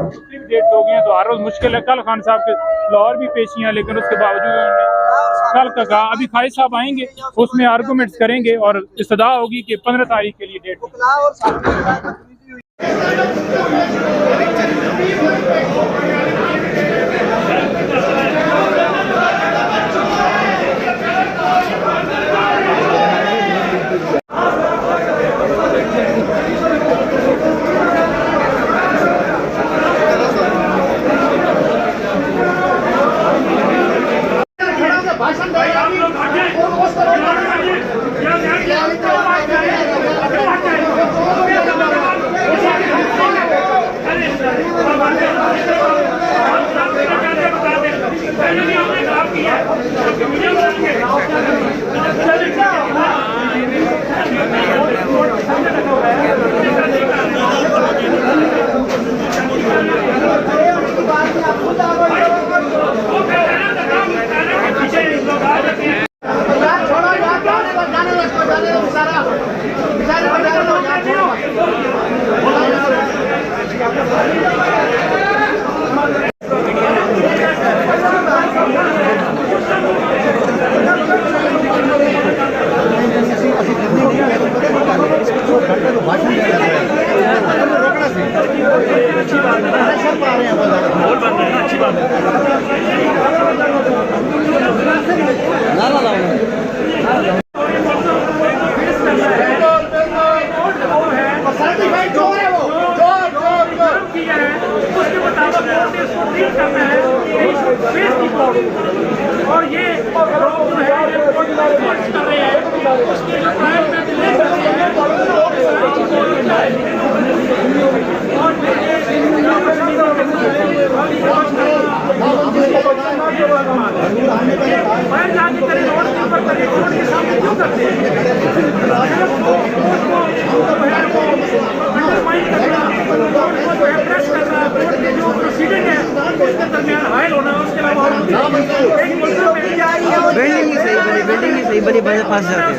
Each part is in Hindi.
मुस्लिम डेट हो गई है तो हर रोज मुश्किल है। कल खान साहब के लाहौर भी पेशियां, लेकिन उसके बावजूद कल का कहा अभी खालिद साहब आएंगे, उसमें आर्गूमेंट्स करेंगे और इस्तदा होगी कि 15 तारीख के लिए डेट। और ये लोग जो है कर रहे हैं उसके जो ट्रायल में डिले कर रहे हैं और जाके करें रोड के ऊपर करें, रोड के सामने क्यों करते हैं? प्रेस करना, कोर्ट के जो प्रोसीडिंग है उसके दरमियान हायल होना, उसके अलावा बिल्डिंग ही सही बनी पास जाते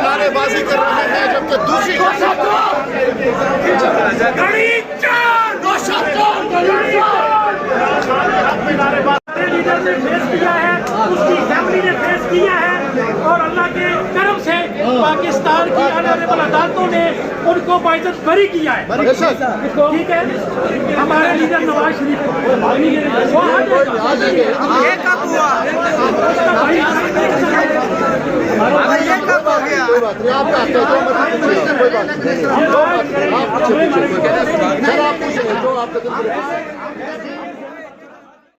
नारेबाजी कर रहे हैं, जबकि दूसरी लीडर ने फेस किया है, उसकी फैमिली ने फेस किया है और अल्लाह के करम से पाकिस्तान की ऑनरेबल अदालतों ने उनको बाइज्जत बरी किया है। ठीक है, हमारे लीडर नवाज शरीफ को